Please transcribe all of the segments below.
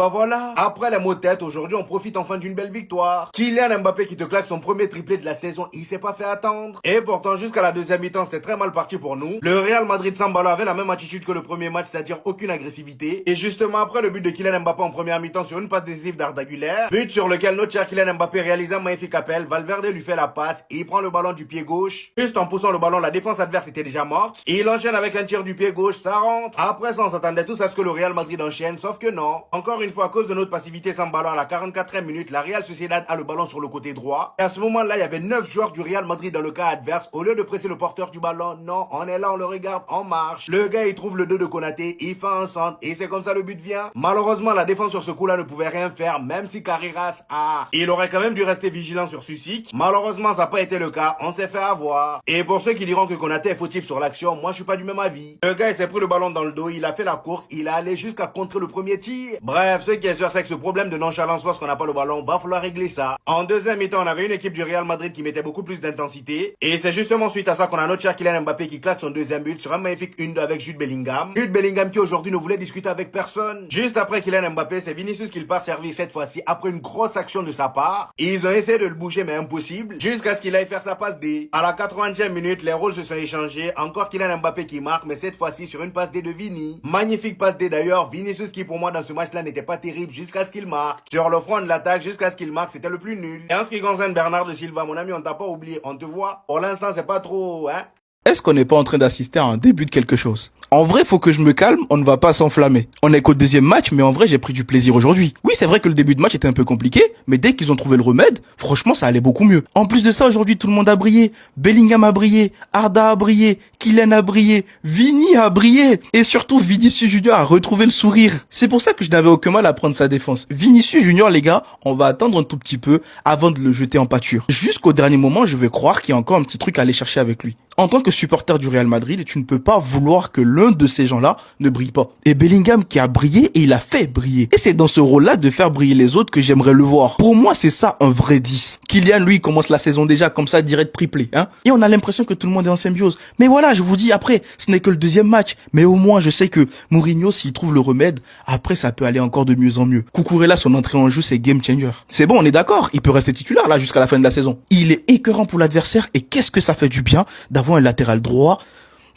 bah voilà, après les mots de tête, aujourd'hui on profite enfin d'une belle victoire. Kylian Mbappé qui te claque son premier triplé de la saison, il s'est pas fait attendre. Et pourtant jusqu'à la deuxième mi-temps c'était très mal parti pour nous. Le Real Madrid sans ballon avait la même attitude que le premier match, c'est-à-dire aucune agressivité. Et justement après le but de Kylian Mbappé en première mi-temps sur une passe décisive d'Arda Güler, but sur lequel notre cher Kylian Mbappé réalise un magnifique appel, Valverde lui fait la passe et il prend le ballon du pied gauche. Juste en poussant le ballon, la défense adverse était déjà morte. Et il enchaîne avec un tir du pied gauche, ça rentre. Après ça on s'attendait tous à ce que le Real Madrid enchaîne, sauf que non. Encore une fois à cause de notre passivité sans ballon à la 44e minute, la Real Sociedad a le ballon sur le côté droit. Et à ce moment-là, il y avait 9 joueurs du Real Madrid dans le cas adverse. Au lieu de presser le porteur du ballon, non, on est là, on le regarde, on marche. Le gars, il trouve le 2 de Konaté, il fait un centre, et c'est comme ça le but vient. Malheureusement, la défense sur ce coup-là ne pouvait rien faire, même si Carreras a. Il aurait quand même dû rester vigilant sur Susic. Malheureusement, ça n'a pas été le cas, on s'est fait avoir. Et pour ceux qui diront que Konaté est fautif sur l'action, moi je suis pas du même avis. Le gars, il s'est pris le ballon dans le dos, il a fait la course, il est allé jusqu'à contrer le premier tir. Bref, ce qui est sûr, c'est que ce problème de nonchalance lorsqu'on n'a pas le ballon, va falloir régler ça. En deuxième mi-temps, on avait une équipe du Real Madrid qui mettait beaucoup plus d'intensité. Et c'est justement suite à ça qu'on a notre cher Kylian Mbappé qui claque son deuxième but sur un magnifique 1-2 avec Jude Bellingham. Jude Bellingham qui aujourd'hui ne voulait discuter avec personne. Juste après Kylian Mbappé, c'est Vinicius qui le part servir cette fois-ci après une grosse action de sa part. Et ils ont essayé de le bouger mais impossible. Jusqu'à ce qu'il aille faire sa passe D. À la 80e minute, les rôles se sont échangés. Encore Kylian Mbappé qui marque, mais cette fois-ci sur une passe D de Vini. Magnifique passe D d'ailleurs. Vinicius qui pour moi dans ce match-là n'était pas terrible jusqu'à ce qu'il marque. Sur le front de l'attaque jusqu'à ce qu'il marque, c'était le plus nul. Et en ce qui concerne Bernardo Silva, mon ami, on t'a pas oublié, on te voit. Pour l'instant, c'est pas trop, hein. Est-ce qu'on n'est pas en train d'assister à un début de quelque chose? En vrai, faut que je me calme, on ne va pas s'enflammer. On est qu'au deuxième match, mais en vrai, j'ai pris du plaisir aujourd'hui. Oui, c'est vrai que le début de match était un peu compliqué, mais dès qu'ils ont trouvé le remède, franchement, ça allait beaucoup mieux. En plus de ça, aujourd'hui, tout le monde a brillé. Bellingham a brillé, Arda a brillé, Kylian a brillé, Vini a brillé, et surtout, Vinicius Junior a retrouvé le sourire. C'est pour ça que je n'avais aucun mal à prendre sa défense. Vinicius Junior, les gars, on va attendre un tout petit peu avant de le jeter en pâture. Jusqu'au dernier moment, je vais croire qu'il y a encore un petit truc à aller chercher avec lui. En tant que supporter du Real Madrid, tu ne peux pas vouloir que l'un de ces gens-là ne brille pas. Et Bellingham qui a brillé, et il a fait briller. Et c'est dans ce rôle-là de faire briller les autres que j'aimerais le voir. Pour moi, c'est ça un vrai 10. Kylian, lui, commence la saison déjà comme ça, direct triplé, hein. Et on a l'impression que tout le monde est en symbiose. Mais voilà, je vous dis, après, ce n'est que le deuxième match. Mais au moins, je sais que Mourinho, s'il trouve le remède, après, ça peut aller encore de mieux en mieux. Cucurella, son entrée en jeu, c'est game changer. C'est bon, on est d'accord. Il peut rester titulaire, là, jusqu'à la fin de la saison. Il est écœurant pour l'adversaire, et qu'est-ce que ça fait du bien d'avoir un latéral droit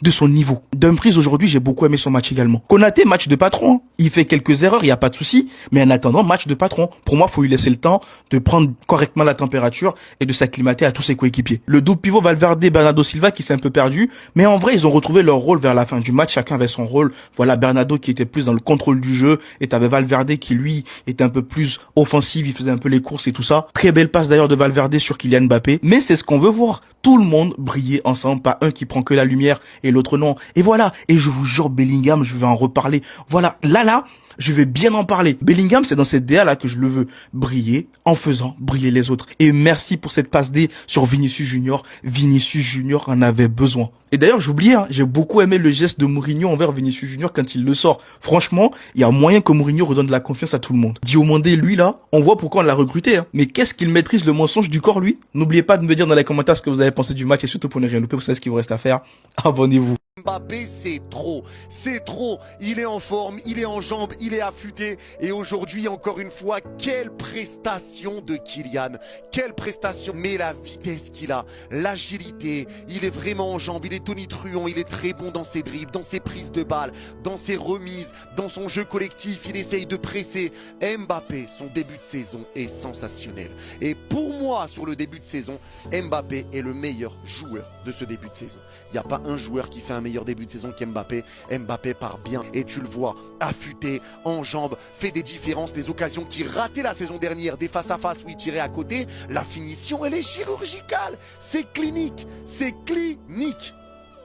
de son niveau. Dumfries, aujourd'hui, j'ai beaucoup aimé son match également. Konaté, match de patron. Il fait quelques erreurs, il n'y a pas de souci. Mais en attendant, match de patron. Pour moi, faut lui laisser le temps de prendre correctement la température et de s'acclimater à tous ses coéquipiers. Le double pivot Valverde, Bernardo Silva qui s'est un peu perdu. Mais en vrai, ils ont retrouvé leur rôle vers la fin du match. Chacun avait son rôle. Voilà, Bernardo qui était plus dans le contrôle du jeu. Et t'avais Valverde qui, lui, était un peu plus offensif. Il faisait un peu les courses et tout ça. Très belle passe d'ailleurs de Valverde sur Kylian Mbappé. Mais c'est ce qu'on veut voir. Tout le monde briller ensemble. Pas un qui prend que la lumière et l'autre non. Et voilà. Et je vous jure, Bellingham, je vais en reparler. Voilà. Là, je vais bien en parler. Bellingham, c'est dans cette DA-là que je le veux briller en faisant briller les autres. Et merci pour cette passe D sur Vinicius Junior. Vinicius Junior en avait besoin. Et d'ailleurs, j'oubliais, j'ai beaucoup aimé le geste de Mourinho envers Vinicius Junior quand il le sort. Franchement, il y a moyen que Mourinho redonne de la confiance à tout le monde. Diomandé, lui là, on voit pourquoi on l'a recruté. Mais qu'est-ce qu'il maîtrise le mensonge du corps, lui? N'oubliez pas de me dire dans les commentaires ce que vous avez pensé du match et surtout pour ne rien louper, vous savez ce qu'il vous reste à faire. Abonnez-vous. Mbappé, c'est trop, il est en forme, il est en jambes, il est affûté et aujourd'hui encore une fois, quelle prestation de Kylian, quelle prestation, mais la vitesse qu'il a, l'agilité, il est vraiment en jambes, il est tonitruant, il est très bon dans ses dribbles, dans ses prises de balles, dans ses remises, dans son jeu collectif, il essaye de presser. Mbappé, son début de saison est sensationnel et pour moi sur le début de saison, Mbappé est le meilleur joueur de ce début de saison. Il n'y a pas un joueur qui fait un meilleur début de saison qu'Mbappé. Mbappé part bien et tu le vois affûté, en jambes, fait des différences, les occasions qu'il ratait la saison dernière, des face à face où il tirait à côté, la finition elle est chirurgicale, c'est clinique,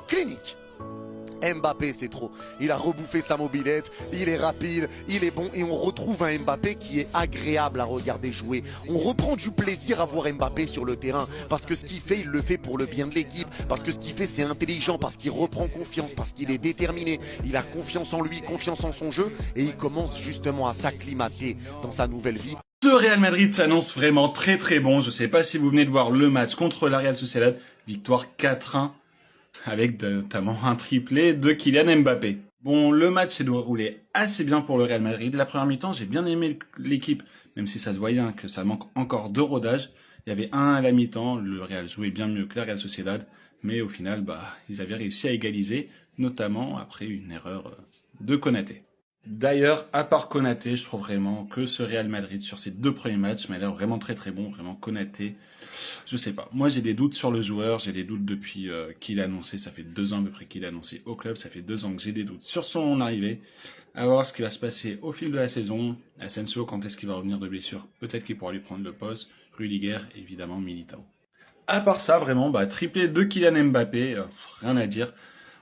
clinique. Mbappé c'est trop, il a rebouffé sa mobilette, il est rapide, il est bon et on retrouve un Mbappé qui est agréable à regarder jouer. On reprend du plaisir à voir Mbappé sur le terrain parce que ce qu'il fait, il le fait pour le bien de l'équipe, parce que ce qu'il fait c'est intelligent, parce qu'il reprend confiance, parce qu'il est déterminé, il a confiance en lui, confiance en son jeu et il commence justement à s'acclimater dans sa nouvelle vie. Ce Real Madrid s'annonce vraiment très bon. Je sais pas si vous venez de voir le match contre la Real Sociedad, victoire 4-1. Avec notamment un triplé de Kylian Mbappé. Bon, le match s'est déroulé assez bien pour le Real Madrid. La première mi-temps, j'ai bien aimé l'équipe, même si ça se voyait hein, que ça manque encore de rodage. Il y avait un à la mi-temps, le Real jouait bien mieux que la Real Sociedad, mais au final, ils avaient réussi à égaliser, notamment après une erreur de Konaté. D'ailleurs, à part Konaté, je trouve vraiment que ce Real Madrid, sur ses 2 premiers matchs, m'a l'air vraiment très très bon, vraiment Konaté. Je sais pas. Moi, j'ai des doutes sur le joueur. J'ai des doutes depuis qu'il a annoncé. Ça fait 2 ans à peu près qu'il a annoncé au club. Ça fait 2 ans que j'ai des doutes sur son arrivée. À voir ce qui va se passer au fil de la saison. Asensio, quand est-ce qu'il va revenir de blessure? Peut-être qu'il pourra lui prendre le poste. Rudiger, évidemment, Militao. À part ça, vraiment, triplé de Kylian Mbappé. Rien à dire.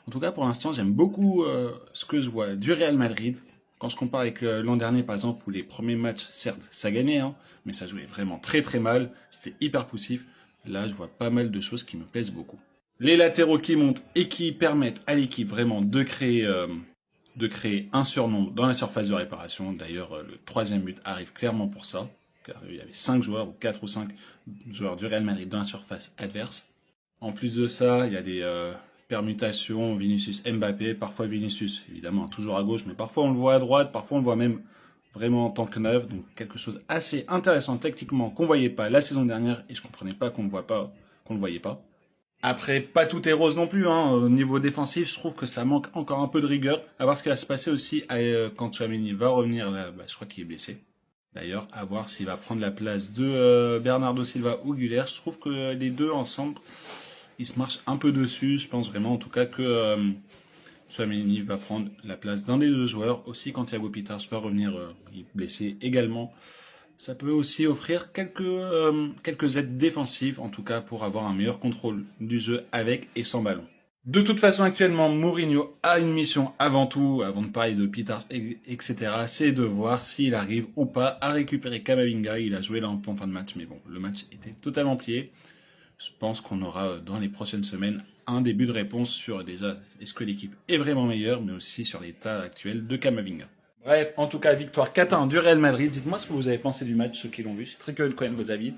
En tout cas, pour l'instant, j'aime beaucoup ce que je vois du Real Madrid. Quand je compare avec l'an dernier, par exemple, où les premiers matchs, certes, ça gagnait, hein, mais ça jouait vraiment très très mal. C'était hyper poussif. Là, je vois pas mal de choses qui me plaisent beaucoup. Les latéraux qui montent et qui permettent à l'équipe vraiment de créer un surnombre dans la surface de réparation. D'ailleurs, le 3e but arrive clairement pour ça. Car il y avait 5 joueurs, ou 4 ou 5 joueurs du Real Madrid dans la surface adverse. En plus de ça, il y a des permutations Vinicius Mbappé, parfois Vinicius, évidemment, toujours à gauche, mais parfois on le voit à droite, parfois on le voit même vraiment en tant que neuf, donc quelque chose assez intéressant tactiquement qu'on voyait pas la saison dernière, et je comprenais pas qu'on le voyait pas. Après, pas tout est rose non plus, hein. Au niveau défensif, je trouve que ça manque encore un peu de rigueur, à voir ce qui va se passer aussi quand Tchouaméni va revenir, là, je crois qu'il est blessé. D'ailleurs, à voir s'il va prendre la place de Bernardo Silva ou Güler. Je trouve que les deux ensemble, ils se marchent un peu dessus. Je pense vraiment en tout cas que Tchouaméni va prendre la place d'un des 2 joueurs. Aussi quand Thiago Pitars va revenir blessé également. Ça peut aussi offrir quelques aides défensives, en tout cas pour avoir un meilleur contrôle du jeu avec et sans ballon. De toute façon, actuellement, Mourinho a une mission avant tout, avant de parler de Pitars, etc. C'est de voir s'il arrive ou pas à récupérer Camavinga. Il a joué là en fin de match, mais bon, le match était totalement plié. Je pense qu'on aura dans les prochaines semaines un début de réponse sur déjà est-ce que l'équipe est vraiment meilleure, mais aussi sur l'état actuel de Camavinga. Bref, en tout cas, victoire 4-1 du Real Madrid. Dites-moi ce que vous avez pensé du match, ceux qui l'ont vu. C'est très curieux de connaître vos avis.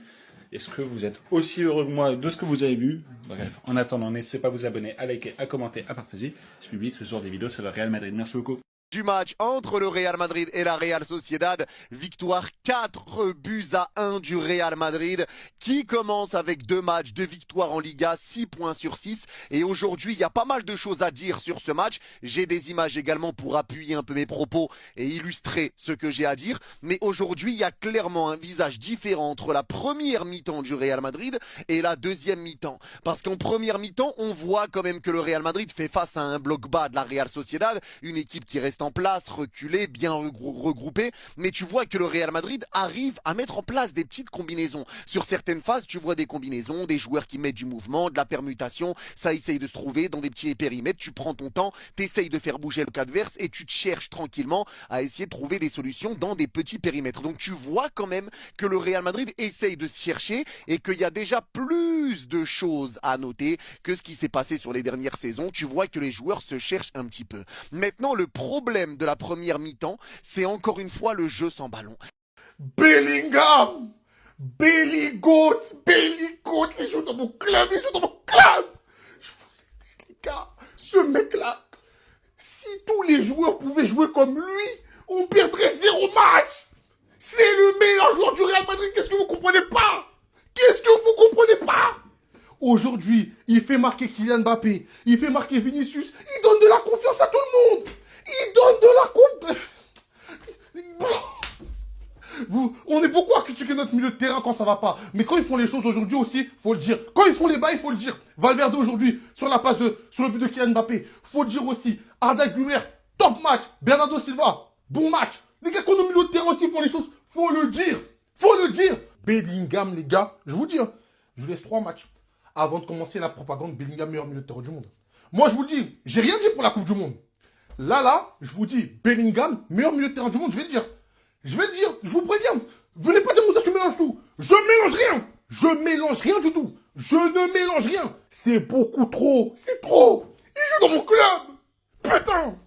Est-ce que vous êtes aussi heureux que moi de ce que vous avez vu? Bref, en attendant, n'hésitez pas à vous abonner, à liker, à commenter, à partager. Je publie ce soir des vidéos sur le Real Madrid. Merci beaucoup. Du match entre le Real Madrid et la Real Sociedad, victoire 4-1 du Real Madrid qui commence avec 2 matchs, 2 victoires en Liga, 6 points sur 6 et aujourd'hui il y a pas mal de choses à dire sur ce match, j'ai des images également pour appuyer un peu mes propos et illustrer ce que j'ai à dire, mais aujourd'hui il y a clairement un visage différent entre la première mi-temps du Real Madrid et la deuxième mi-temps, parce qu'en première mi-temps on voit quand même que le Real Madrid fait face à un bloc bas de la Real Sociedad, une équipe qui reste en place, reculé, bien regroupé, mais tu vois que le Real Madrid arrive à mettre en place des petites combinaisons. Sur certaines phases, tu vois des combinaisons, des joueurs qui mettent du mouvement, de la permutation, ça essaye de se trouver dans des petits périmètres, tu prends ton temps, tu essayes de faire bouger le adverse et tu te cherches tranquillement à essayer de trouver des solutions dans des petits périmètres. Donc tu vois quand même que le Real Madrid essaye de se chercher et qu'il y a déjà plus de choses à noter que ce qui s'est passé sur les dernières saisons. Tu vois que les joueurs se cherchent un petit peu. Maintenant, le problème de la première mi-temps, c'est encore une fois le jeu sans ballon. Bellingham, Belly Goat, il joue dans mon club, Je vous ai dit, les gars, ce mec-là, si tous les joueurs pouvaient jouer comme lui, on perdrait 0 match. C'est le meilleur joueur du Real Madrid, qu'est-ce que vous comprenez pas? Aujourd'hui, il fait marquer Kylian Mbappé, il fait marquer Vinicius, il donne de la confiance à tout le monde. On est beaucoup à critiquer notre milieu de terrain quand ça va pas. Mais quand ils font les choses aujourd'hui aussi, faut le dire. Quand ils font les bails, faut le dire. Valverde aujourd'hui, sur le but de Kylian Mbappé, faut le dire aussi. Arda Güler, top match. Bernardo Silva, bon match. Les gars, quand nos milieux de terrain aussi font les choses, faut le dire. Bellingham, les gars, je vous dis, je vous laisse 3 matchs avant de commencer la propagande Bellingham meilleur milieu de terrain du monde. Moi, je vous le dis, j'ai rien dit pour la Coupe du Monde. Là, je vous dis, Bellingham, meilleur milieu de terrain du monde, je vais le dire, je vous préviens. Venez pas dire Moussa, tu mélanges tout. Je mélange rien du tout. Je ne mélange rien. C'est beaucoup trop. C'est trop. Il joue dans mon club. Putain.